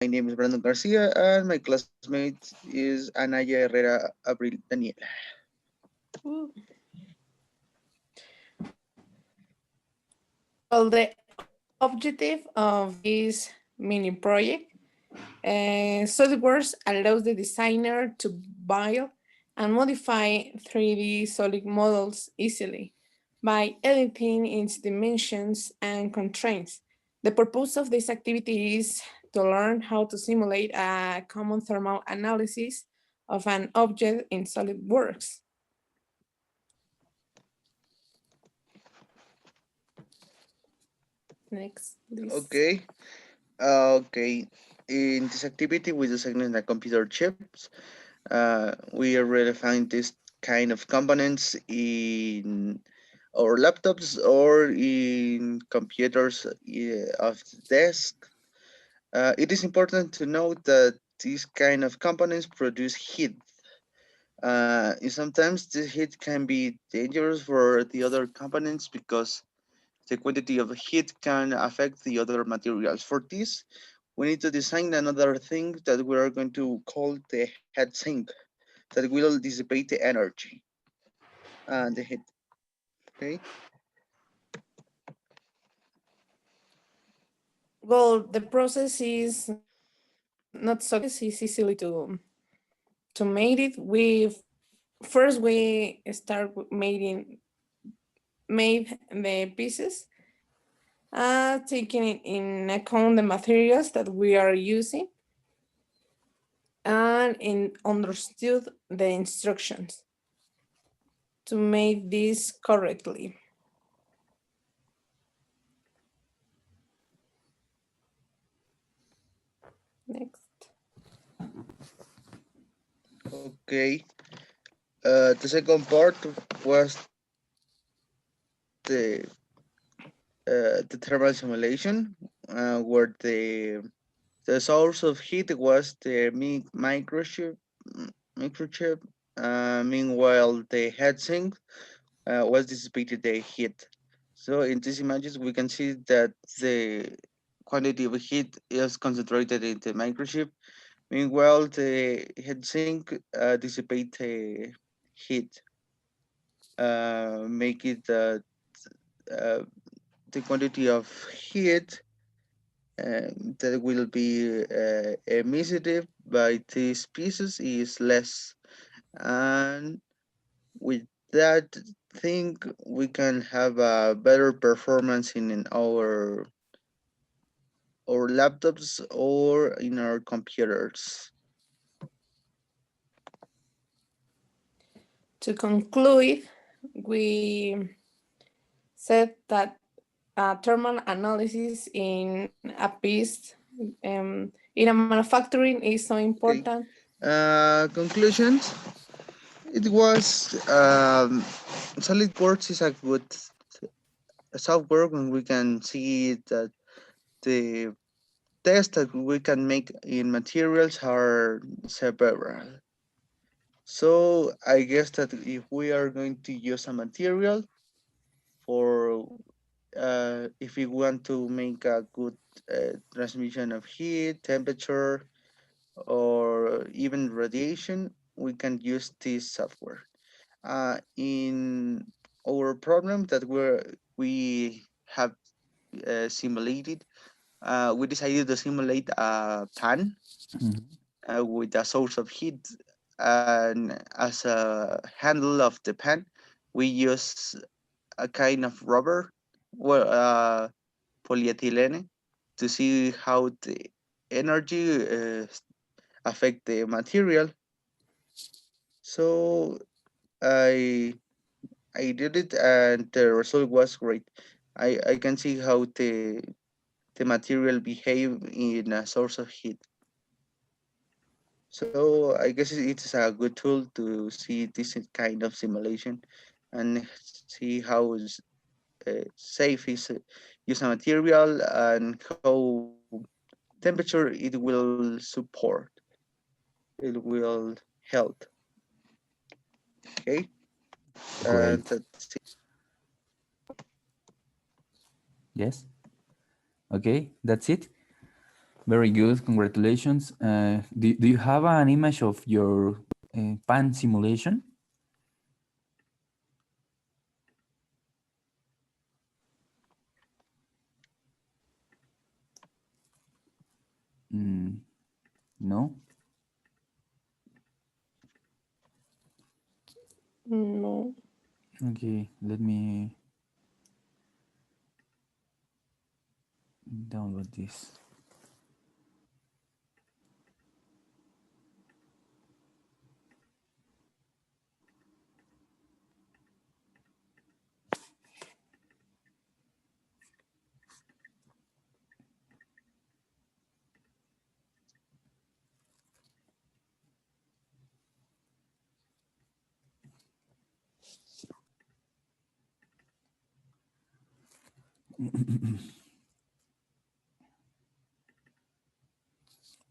My name is Brandon Garcia, and my classmate is Anaya Herrera Abril Daniela. Ooh. Well, the objective of this mini project, SolidWorks allows the designer to build and modify 3D solid models easily by editing its dimensions and constraints. The purpose of this activity is to learn how to simulate a common thermal analysis of an object in SolidWorks. Next, please. Okay, okay. In this activity, we design the computer chips. We already find this kind of components in our laptops or in computers of the desk. It is important to note that these kind of components produce heat. And sometimes this heat can be dangerous for the other components because the quantity of heat can affect the other materials. For this, we need to design another thing that we are going to call the heat sink that will dissipate the energy and the heat. Okay. Well, the process is not so it's easily to make it. We first we start made the pieces, taking in account the materials that we are using and in understood the instructions to make this correctly. Next. Okay. The second part was the the thermal simulation, where the source of heat was the microchip. Meanwhile, the heatsink was dissipated the heat. So in these images, we can see that the quantity of heat is concentrated in the microchip. Meanwhile, the heatsink dissipate the heat, make it uh, the quantity of heat that will be emitted by these pieces is less. And with that thing, we can have a better performance in our laptops or in our computers. To conclude, we said that thermal analysis in a piece in a manufacturing is so Okay. important. Conclusions. It was SolidWorks is a good software when we can see that the tests that we can make in materials are several. So I guess that if we are going to use a material for if we want to make a good transmission of heat, temperature, or even radiation, we can use this software. In our problem that we have simulated, we decided to simulate a pan Mhm. with a source of heat, and as a handle of the pan, we use a kind of rubber, well, polyethylene, to see how the energy affect the material. So I I did it, and the result was great. I can see how the material behave in a source of heat. So I guess it's a good tool to see this kind of simulation and see how safe is use a material and how temperature it will support, it will help. Okay, and Great. that's it. Yes. Okay, that's it. Very good. Congratulations. Do you have an image of your pan simulation? No? No. Okay, let me download this.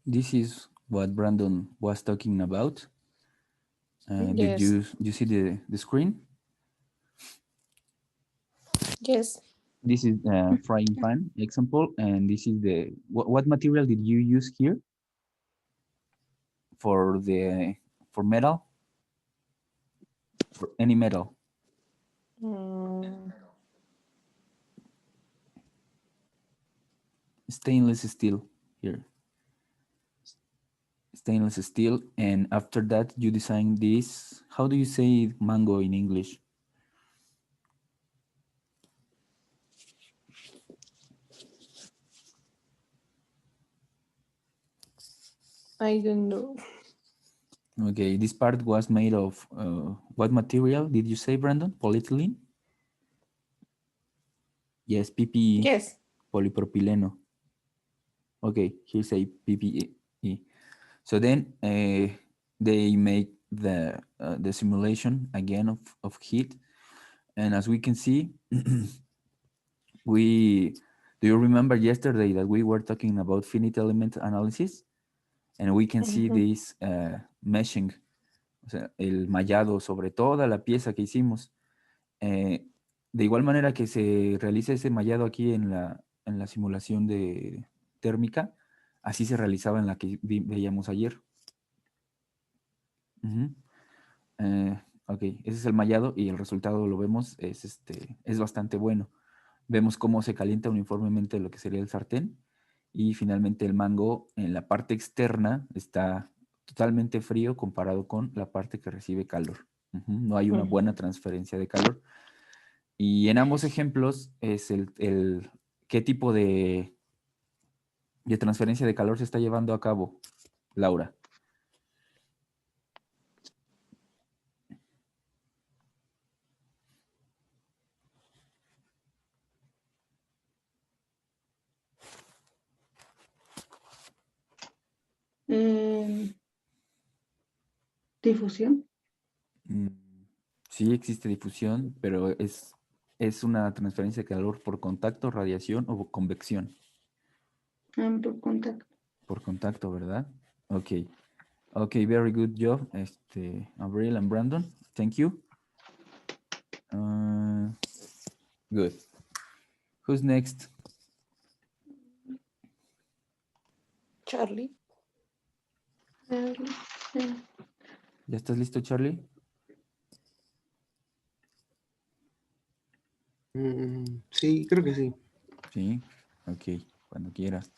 This is what Brandon was talking about. Did Yes. you see the screen? Yes. This is the frying pan example, and this is the what material did you use here for metal? For any metal? Mm, Stainless steel here. Stainless steel, and after that you design this. How do you say mango in English? I don't know. Okay, this part was made of what material did you say, Brandon? Polyethylene? Yes, PPE, Yes. polypropyleno. Okay, here's a PPE. So then they make the simulation again of heat, and as we can see, we do you remember yesterday that we were talking about finite element analysis, and we can see Mhm. this meshing, o sea, el mallado sobre toda la pieza que hicimos. De igual manera que se realiza ese mallado aquí en la simulación de térmica, así se realizaba en la que veíamos ayer. Ujú. Ok, ese es el mallado y el resultado lo vemos, es bastante bueno. Vemos cómo se calienta uniformemente lo que sería el sartén y finalmente el mango en la parte externa está totalmente frío comparado con la parte que recibe calor. Ujú. No hay una buena transferencia de calor. Y en ambos ejemplos es qué tipo de transferencia de calor se está llevando a cabo, Laura. Difusión. Sí existe difusión, pero es una transferencia de calor por contacto, radiación o convección. Por contacto. Por contacto, ¿verdad? Ok. Ok, very good job, Abril and Brandon. Thank you. Good. Who's next? Charlie. ¿Ya estás listo, Charlie? Sí, creo que sí. Sí. Ok, cuando quieras.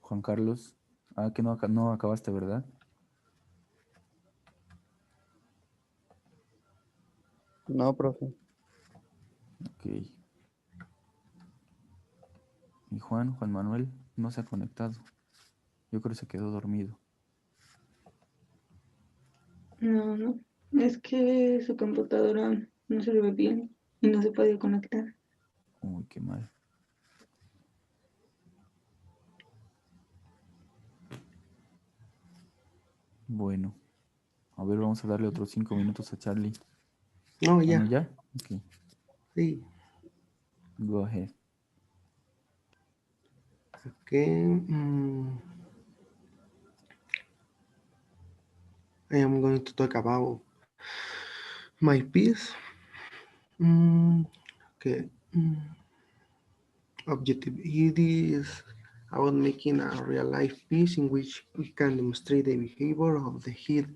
Juan Carlos. Ah, que no acabaste, ¿verdad? No, profe. Ok. Y Juan Manuel, no se ha conectado. Yo creo que se quedó dormido. No. Es que su computadora no sirve bien y no se puede conectar. Uy, qué mal. Bueno. A ver, vamos a darle otros 5 minutos a Charlie. No, ¿Ah, ya. no, ya? Ok. Sí. Go ahead. Okay. I am going to talk about my piece. Okay. Objective. It is about making a real life piece in which we can demonstrate the behavior of the heat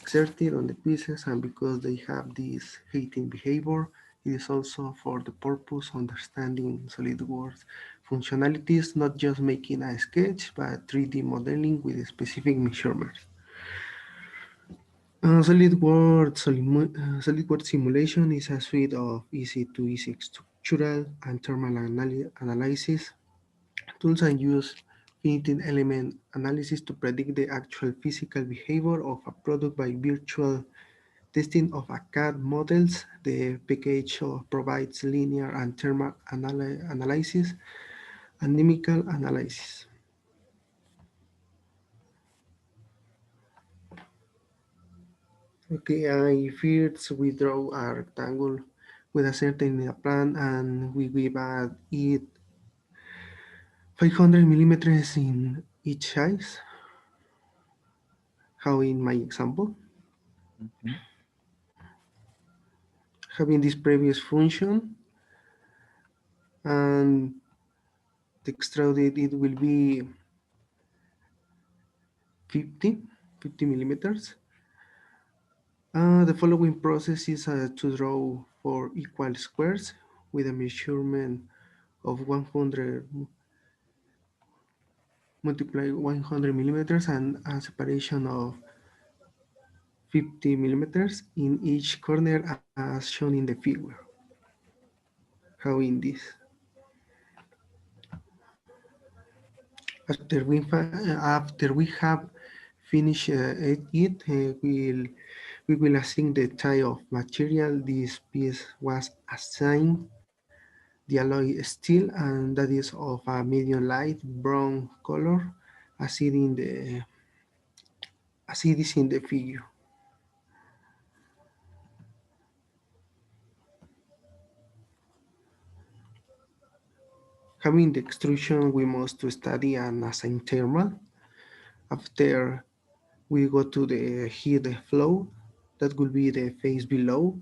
exerted on the pieces, and because they have this heating behavior, it is also for the purpose of understanding SolidWorks functionalities, not just making a sketch, but 3D modeling with specific measurements. SolidWorks simulation is a suite of easy-to-easy structural and thermal analysis tools and use finite element analysis to predict the actual physical behavior of a product by virtual testing of a CAD models. The package provides linear and thermal analysis and chemical analysis. Okay, I first we draw a rectangle with a certain plan and we give it 500 millimeters in each size, how in my example. Mhm. Having this previous function and the extruded it will be 50 millimeters. The following process is to draw 4 equal squares with a measurement of 100 multiply 100 millimeters and a separation of 50 millimeters in each corner as shown in the figure. How in this? After we have finished we will assign the type of material this piece was assigned. The alloy is steel and that is of a medium light brown color as it is in the figure. Having the extrusion, we must to study and assign thermal. After we go to the heat flow, that will be the phase below,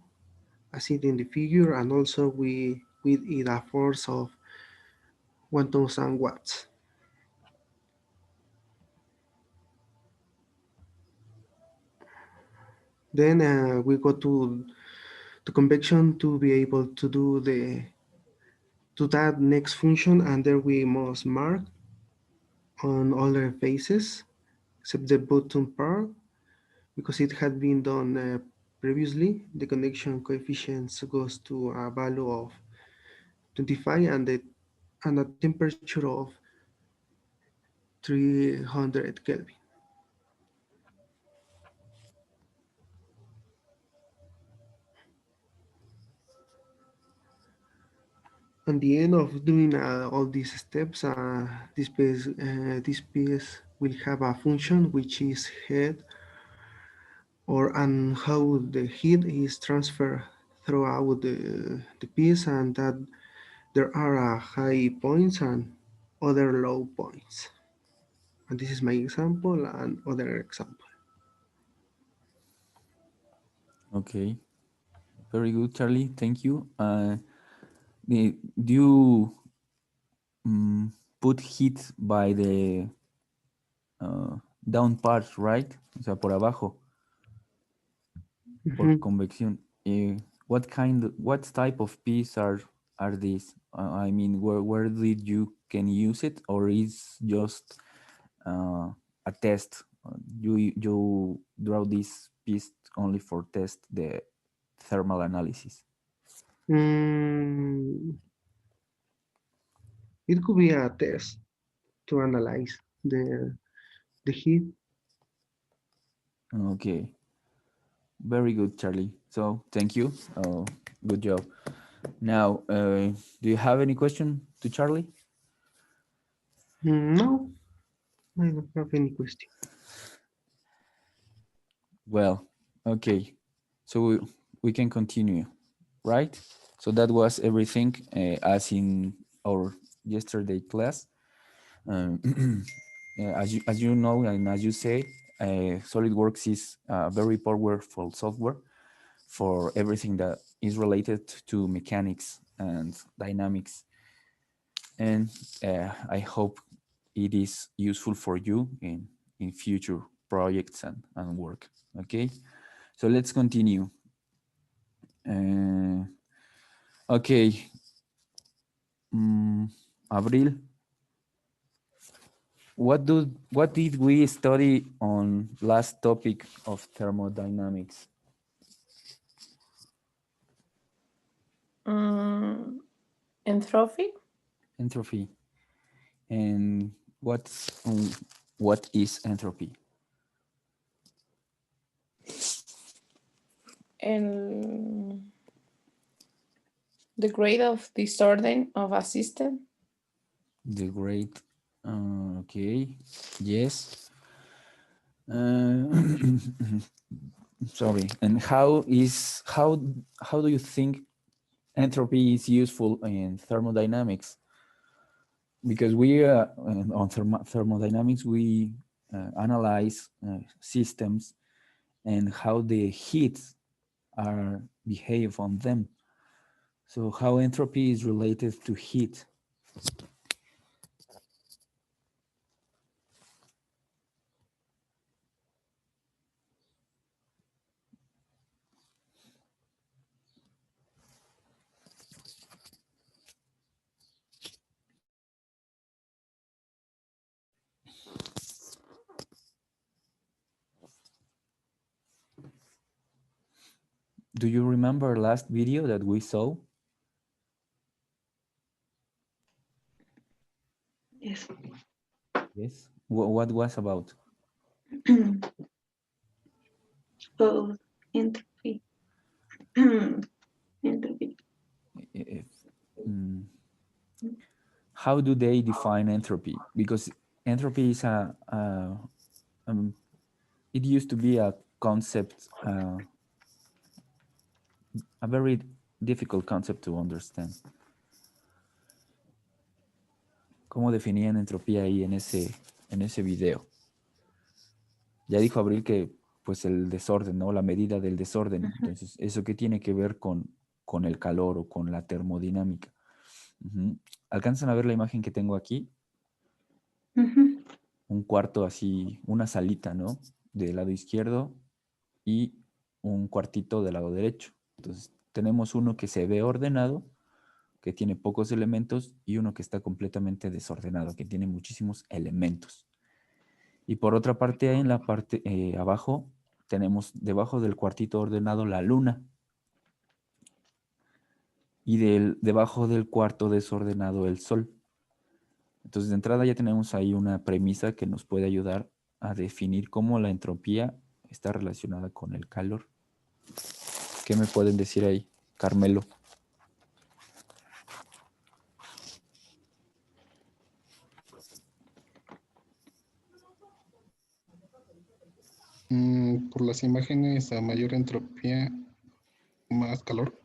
as it in the figure, and also we with it a force of 1000 watts. Then we go to convection to be able to do to that next function, and there we must mark on all the faces except the bottom part because it had been done previously. The connection coefficient goes to a value of 25 and a temperature of 300 Kelvin. At the end of doing all these steps, this piece will have a function which is head or and how the heat is transferred throughout the piece and that there are high points and other low points. And this is my example and other example. Okay. Very good, Charlie. Thank you. Do you put heat by the down part, right? O sea, por abajo, por convección. What type of piece are these? I mean, where did you can use it, or is just a test? You draw this piece only for test the thermal analysis. It could be a test to analyze the heat. Okay. Very good, Charlie. So thank you. Good job. Now, do you have any question to Charlie? No, I don't have any question. Well, okay. So we can continue, right? So that was everything as in our yesterday class. As you know, and as you say, SolidWorks is a very powerful software for everything that is related to mechanics and dynamics. And I hope it is useful for you in future projects and work. Okay, so let's continue. Okay, Abril, what did we study on last topic of thermodynamics? Entropy. Entropy. And what is entropy? And the grade of disorder of a system. The grade. Okay. Yes. Sorry. And how do you think entropy is useful in thermodynamics? Because we on thermodynamics we analyze systems and how the heats are behave on them. So how entropy is related to heat? Do you remember last video that we saw? Yes. Yes. What was about? Oh, entropy. Entropy. How do they define entropy? Because entropy is it used to be a concept, a very difficult concept to understand. ¿Cómo definían entropía ahí en ese video? Ya dijo Abril que pues el desorden, ¿no? La medida del desorden. Entonces, ¿eso qué tiene que ver con el calor o con la termodinámica? ¿Alcanzan a ver la imagen que tengo aquí? Un cuarto así, una salita, ¿no? Del lado izquierdo y un cuartito del lado derecho. Entonces, tenemos uno que se ve ordenado, que tiene pocos elementos, y uno que está completamente desordenado, que tiene muchísimos elementos. Y por otra parte, en la parte abajo, tenemos debajo del cuartito ordenado la luna. Y debajo del cuarto desordenado el sol. Entonces, de entrada ya tenemos ahí una premisa que nos puede ayudar a definir cómo la entropía está relacionada con el calor. ¿Qué me pueden decir ahí, Carmelo? Por las imágenes, a mayor entropía, más calor.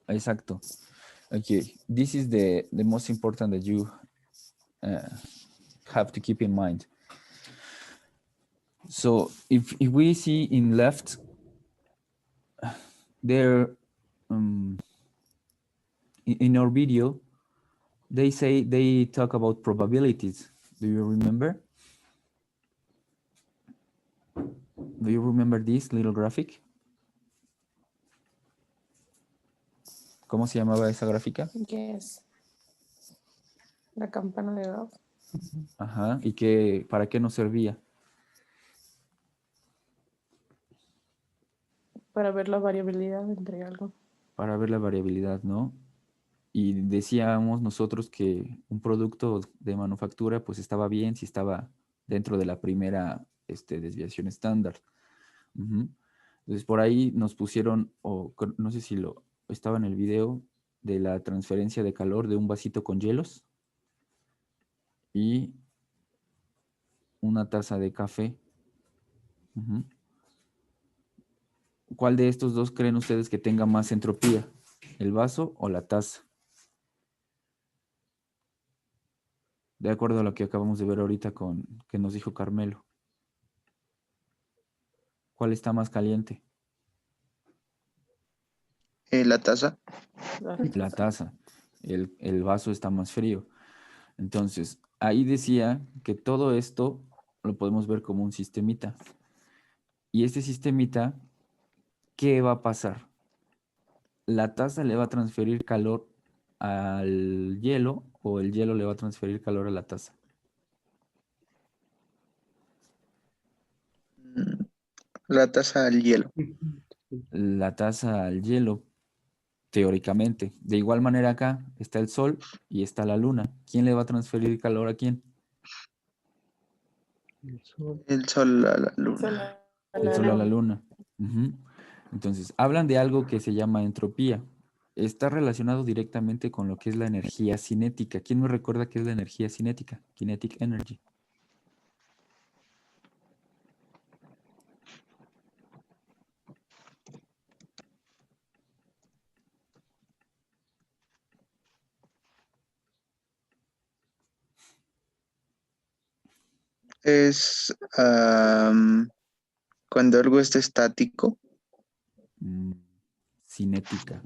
Exacto. Okay, this is the most important that you have to keep in mind. So if we see in left, there in our video, they talk about probabilities. Do you remember? Do you remember this little graphic? ¿Cómo se llamaba esa gráfica? Yes. La campana de Gauss. Ajá. ¿Y para qué nos servía? Para ver la variabilidad entre algo. Para ver la variabilidad, ¿no? Y decíamos nosotros que un producto de manufactura pues estaba bien si estaba dentro de la primera desviación estándar. Entonces por ahí nos pusieron, o no sé si estaba en el video, de la transferencia de calor de un vasito con hielos y una taza de café. ¿Cuál de estos dos creen ustedes que tenga más entropía? ¿El vaso o la taza? De acuerdo a lo que acabamos de ver ahorita con que nos dijo Carmelo. ¿Cuál está más caliente? La taza. La taza. El vaso está más frío. Entonces, ahí decía que todo esto lo podemos ver como un sistemita. Y este sistemita, ¿qué va a pasar? La taza le va a transferir calor al hielo o el hielo le va a transferir calor a la taza. Mm, La taza al hielo. La taza al hielo, teóricamente. De igual manera acá está el sol y está la luna. ¿Quién le va a transferir calor a quién? El sol. El sol a la luna. Sola El la sol a la luna. luna. Ujú. Entonces, hablan de algo que se llama entropía. Está relacionado directamente con lo que es la energía cinética. ¿Quién me recuerda qué es la energía cinética? Kinetic energy. Es cuando algo está estático. Mm, cinética.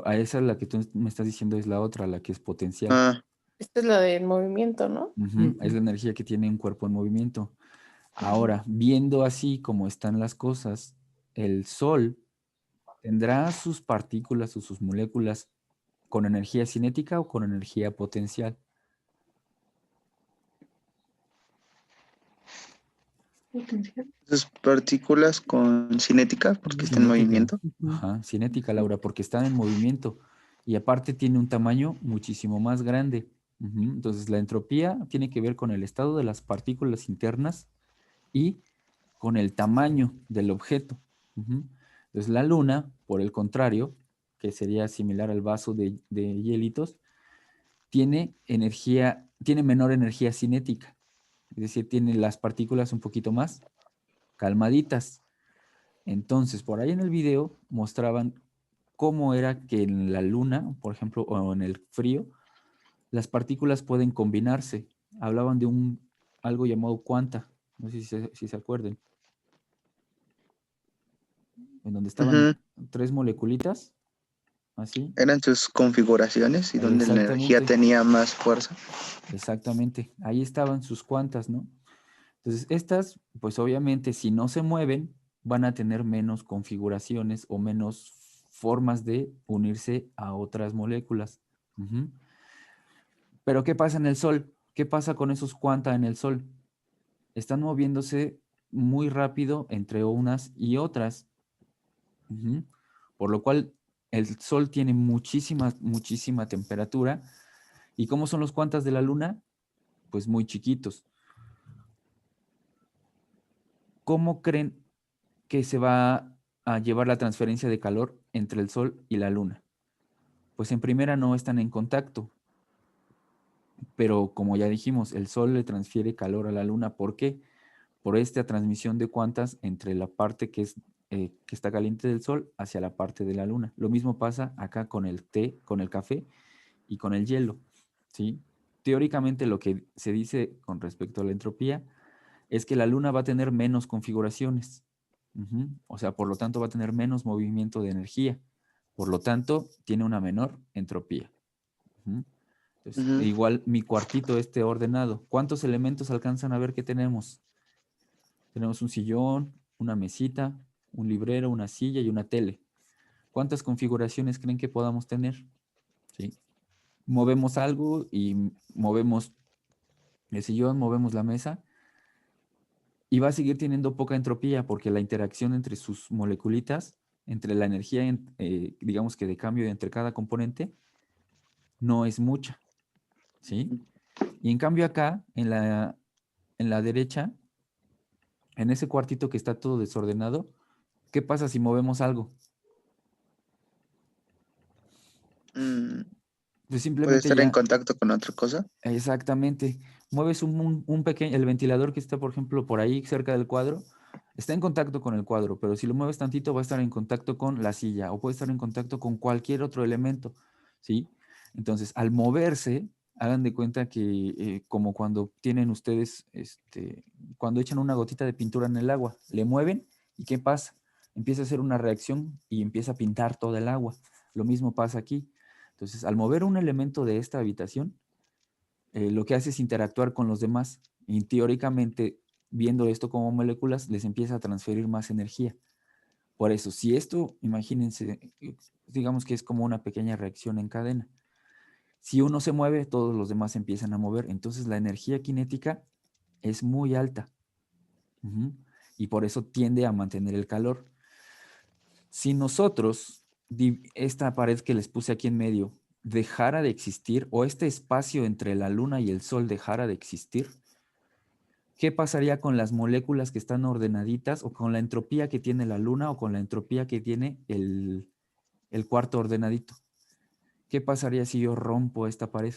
A esa la que tú me estás diciendo es la otra, la que es potencial. Ah, Esta es la del movimiento, ¿no? Ujú, es la energía que tiene un cuerpo en movimiento. Ahora, viendo así como están las cosas, el Sol tendrá sus partículas o sus moléculas con energía cinética o con energía potencial. Potencial. esas partículas con cinética, porque está en Cinética. movimiento. Ajá, cinética, Laura, porque están en movimiento y aparte tiene un tamaño muchísimo más grande. Ujú, entonces, la entropía tiene que ver con el estado de las partículas internas y con el tamaño del objeto. Ujú. Entonces, la luna, por el contrario, que sería similar al vaso de hielitos, tiene energía, tiene menor energía cinética. Es decir, tiene las partículas un poquito más calmaditas. Entonces, por ahí en el video mostraban cómo era que en la luna, por ejemplo, o en el frío, las partículas pueden combinarse. Hablaban de algo llamado cuanta, no sé si se acuerden, en donde estaban Ujú. tres moleculitas, así. Eran sus configuraciones y donde la energía Exactamente, tenía más fuerza. exactamente. Ahí estaban sus cuantas, ¿no? Entonces, estas, pues obviamente, si no se mueven, van a tener menos configuraciones o menos formas de unirse a otras moléculas. Ujú. Pero, ¿qué pasa en el Sol? ¿Qué pasa con esos cuanta en el Sol? Están moviéndose muy rápido entre unas y otras. Ujú. Por lo cual, el Sol tiene muchísima temperatura. ¿Y cómo son los cuantas de la Luna? Pues muy chiquitos. ¿Cómo creen que se va a llevar la transferencia de calor entre el Sol y la Luna? Pues en primera no están en contacto, pero como ya dijimos, el Sol le transfiere calor a la Luna. ¿Por qué? Por esta transmisión de cuantas entre la parte que está caliente del Sol hacia la parte de la Luna. Lo mismo pasa acá con el té, con el café y con el hielo, ¿sí? Teóricamente lo que se dice con respecto a la entropía es que la Luna va a tener menos configuraciones. Ujú. O sea, por lo tanto va a tener menos movimiento de energía. Por lo tanto, tiene una menor entropía. Ujú. Entonces, Ujú. igual mi cuartito este ordenado. ¿Cuántos elementos alcanzan a ver que tenemos? Tenemos un sillón, una mesita, un librero, una silla y una tele. ¿Cuántas configuraciones creen que podamos tener? ¿Sí? Movemos algo y movemos el sillón, movemos la mesa y va a seguir teniendo poca entropía porque la interacción entre sus moleculitas, entre la energía, digamos que de cambio entre cada componente, no es mucha, ¿sí? Y en cambio acá, en la derecha, en ese cuartito que está todo desordenado, ¿qué pasa si movemos algo? Mm, Pues Puede simplemente estar en ya, contacto con otra cosa. exactamente, mueves un pequeño, el ventilador que está, por ejemplo, por ahí cerca del cuadro, Está en contacto con el cuadro, pero si lo mueves tantito va a estar en contacto con la silla o puede estar en contacto con cualquier otro elemento, ¿sí? Entonces, al moverse, hagan de cuenta que como cuando tienen ustedes, cuando echan una gotita de pintura en el agua, le mueven y ¿qué pasa? Empieza a hacer una reacción y empieza a pintar toda el agua. Lo mismo pasa aquí. Entonces, al mover un elemento de esta habitación, lo que hace es interactuar con los demás y teóricamente, viendo esto como moléculas, les empieza a transferir más energía. Por eso, si esto, imagínense, digamos que es como una pequeña reacción en cadena. Si uno se mueve, todos los demás se empiezan a mover. Entonces la energía cinética es muy alta. Ujú. Y por eso tiende a mantener el calor. Si nosotros, esta pared que les puse aquí en medio, dejara de existir, o este espacio entre la luna y el sol dejara de existir, ¿qué pasaría con las moléculas que están ordenaditas o con la entropía que tiene la luna o con la entropía que tiene el cuarto ordenadito? ¿Qué pasaría si yo rompo esta pared?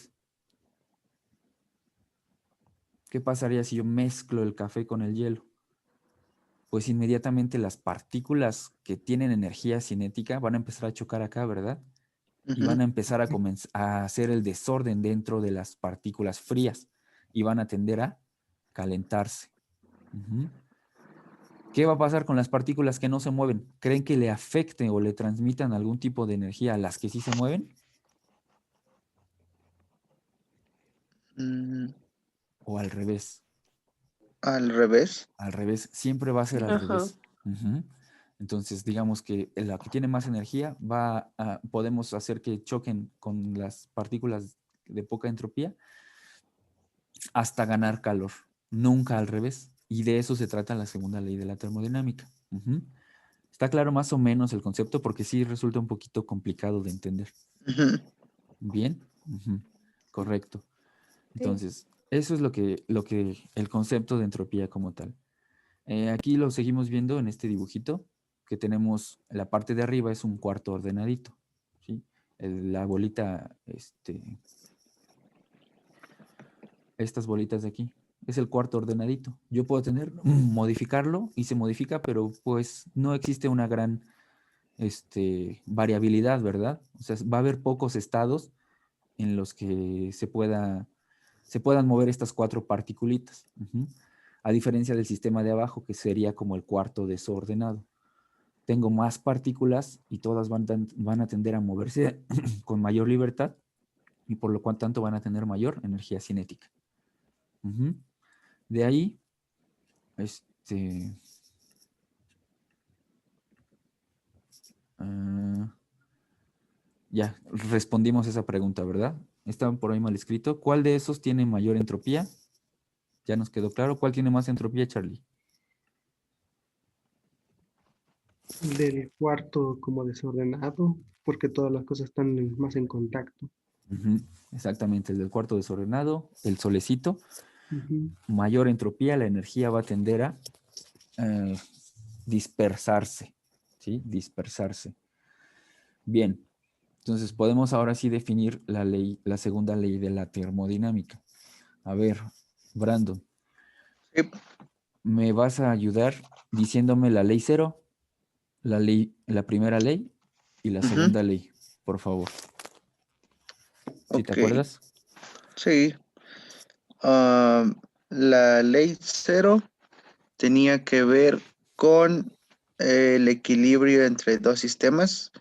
¿Qué pasaría si yo mezclo el café con el hielo? Pues inmediatamente las partículas que tienen energía cinética van a empezar a chocar acá, ¿verdad? Y van a empezar a hacer el desorden dentro de las partículas frías y van a tender a calentarse. Ujú. ¿Qué va a pasar con las partículas que no se mueven? ¿Creen que le afecten o le transmitan algún tipo de energía a las que sí se mueven? Mm, ¿O al revés? al revés. Al revés, siempre va a ser al Ajá. revés. Ujú. Entonces, digamos que la que tiene más energía podemos hacer que choquen con las partículas de poca entropía hasta ganar calor, nunca al revés. Y de eso se trata la segunda ley de la termodinámica. Ujú. Está claro más o menos el concepto porque sí resulta un poquito complicado de entender. Ujú. Bien, ujú, correcto. Sí. Entonces, eso es lo que el concepto de entropía como tal. Aquí lo seguimos viendo en este dibujito, que tenemos la parte de arriba es un cuarto ordenadito, ¿sí? La bolita, estas bolitas de aquí, es el cuarto ordenadito. Yo puedo modificarlo y se modifica, pero pues no existe una gran variabilidad, ¿verdad? O sea, va a haber pocos estados en los que se puedan mover estas cuatro particulitas. Ujú. A diferencia del sistema de abajo, que sería como el cuarto desordenado. Tengo más partículas y todas van a tender a moverse con mayor libertad y por lo cual tanto van a tener mayor energía cinética. Ujú. De ahí, ya respondimos esa pregunta, ¿verdad? Estaba por ahí mal escrito. ¿Cuál de esos tiene mayor entropía? Ya nos quedó claro. ¿Cuál tiene más entropía, Charlie? Del cuarto como desordenado, porque todas las cosas están más en contacto. Ujú, exactamente, el del cuarto desordenado, el solecito, Ujú. mayor entropía, la energía va a tender a dispersarse, ¿sí? Dispersarse. Bien, entonces podemos ahora sí definir la segunda ley de la termodinámica. A ver, Brandon, Sí, ¿me vas a ayudar diciéndome la ley cero, la primera ley y la ujú, segunda ley, por favor? ¿Sí te ok, acuerdas? sí. La ley cero tenía que ver con el equilibrio entre dos sistemas,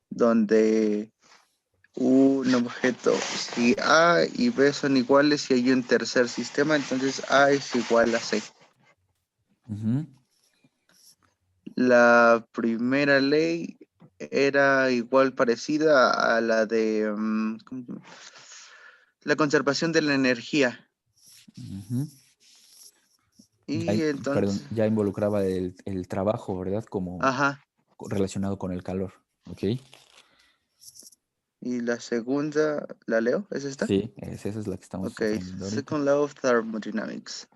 donde un objeto, si A y B son iguales y hay un tercer sistema, entonces A es igual a C. Ujú, La primera ley era igual parecida a la de ¿cómo se llama? La conservación de la energía. ujú. Y Perdón, entonces, ya involucraba el trabajo, ¿verdad? Como ajá. relacionado con el calor, ¿ok? Y la segunda, ¿la leo? ¿Es esta? Sí, esa es la que estamos Okay, aprendiendo ahorita. second law of thermodynamics.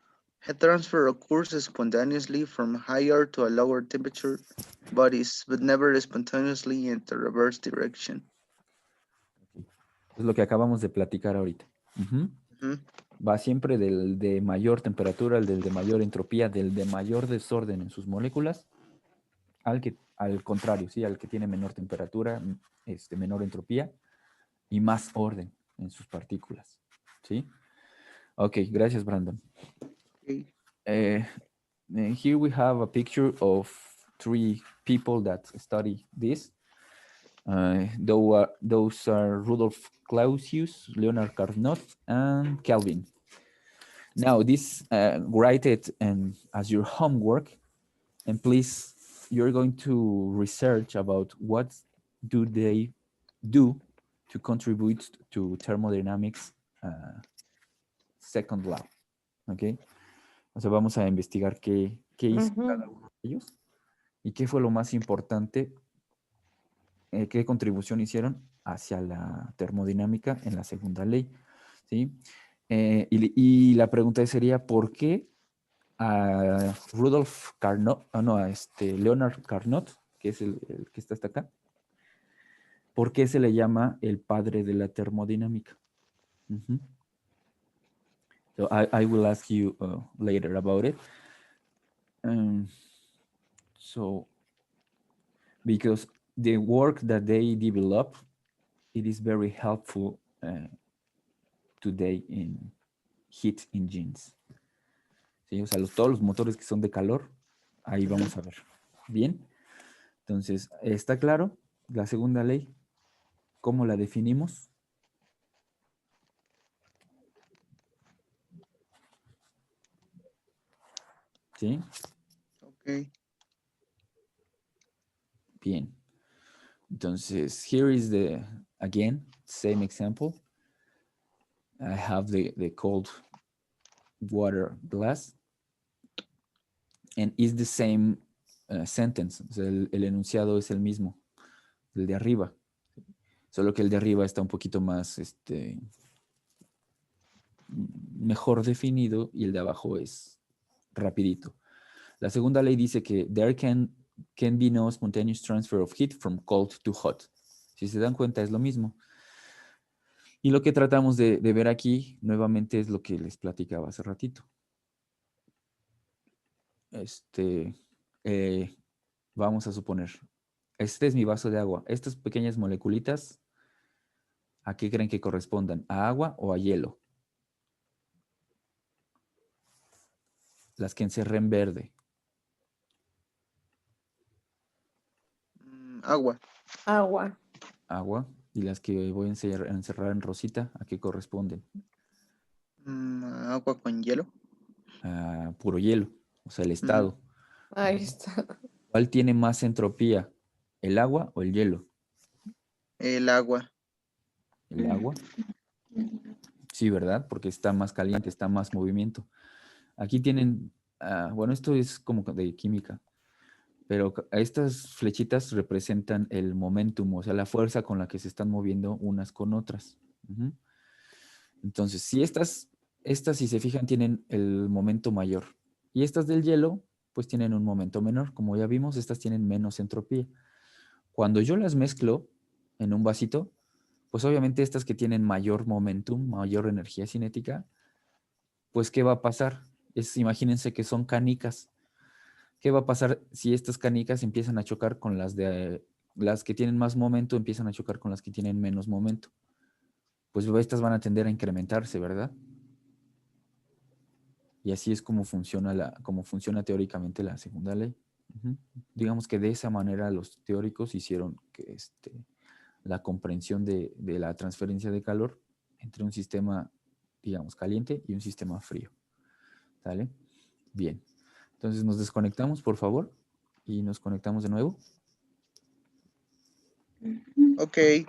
Heat transfer occurs spontaneously from higher to a lower temperature bodies, but never spontaneously in the reverse direction. Es lo que acabamos de platicar ahorita. Ujú. Ujú. va siempre del de mayor temperatura, al del de mayor entropía, del de mayor desorden en sus moléculas, al contrario, ¿sí? Al que tiene menor temperatura, menor entropía y más orden en sus partículas, ¿sí? Ok, gracias, Brandon. Okay. Here we have a picture of 3 people that study this. Those are Rudolf Clausius, Leonard Carnot, and Kelvin. Now, this write it as your homework, and please, you're going to research about what do they do to contribute to thermodynamics second law, ¿ok? O sea, vamos a investigar qué hizo cada uno de ellos y qué fue lo más importante, qué contribución hicieron hacia la termodinámica en la segunda ley, ¿sí? Y la pregunta sería, ¿por qué a Rudolf Carnot, a Leonard Carnot, que es el que está hasta acá, ¿por qué se le llama el padre de la termodinámica? So I will ask you later about it. So, because the work that they develop, it is very helpful today in heat engines. ¿Sí? O sea, todos los motores que son de calor, ahí vamos a ver. Bien, entonces, ¿está claro la segunda ley? ¿Cómo la definimos? ¿Sí? Okay. Bien. Entonces, here is again, same example. I have the cold water glass. And it's the same sentence. O sea, el enunciado es el mismo, el de arriba. Solo que el de arriba está un poquito más, mejor definido y el de abajo es rapidito. La segunda ley dice que there can be no spontaneous transfer of heat from cold to hot. Si se dan cuenta es lo mismo. Y lo que tratamos de ver aquí nuevamente es lo que les platicaba hace ratito. Vamos a suponer, este es mi vaso de agua. Estas pequeñas moleculitas, ¿a qué creen que correspondan? ¿A agua o a hielo? Las que encerré en verde. Agua. Agua. Agua. Y las que voy a encerrar en rosita, ¿a qué corresponden? Agua con hielo. Puro hielo, o sea, el estado. Ahí está. ¿Cuál tiene más entropía? ¿El agua o el hielo? El agua. ¿El agua? Sí, ¿verdad? Porque está más caliente, está más movimiento. Aquí tienen, bueno, esto es como de química, pero estas flechitas representan el momentum, o sea, la fuerza con la que se están moviendo unas con otras. Entonces, si estas, si se fijan, tienen el momento mayor. Y estas del hielo, pues tienen un momento menor. Como ya vimos, estas tienen menos entropía. Cuando yo las mezclo en un vasito, pues obviamente estas que tienen mayor momentum, mayor energía cinética, pues ¿qué va a pasar? Imagínense que son canicas. ¿Qué va a pasar si estas canicas empiezan a chocar con las que tienen más momento, empiezan a chocar con las que tienen menos momento? Pues estas van a tender a incrementarse, ¿verdad? Y así es como funciona teóricamente la segunda ley. Digamos que de esa manera los teóricos hicieron que la comprensión de la transferencia de calor entre un sistema, digamos, caliente y un sistema frío. ¿Sale? Bien. Entonces nos desconectamos, por favor, y nos conectamos de nuevo. Okay.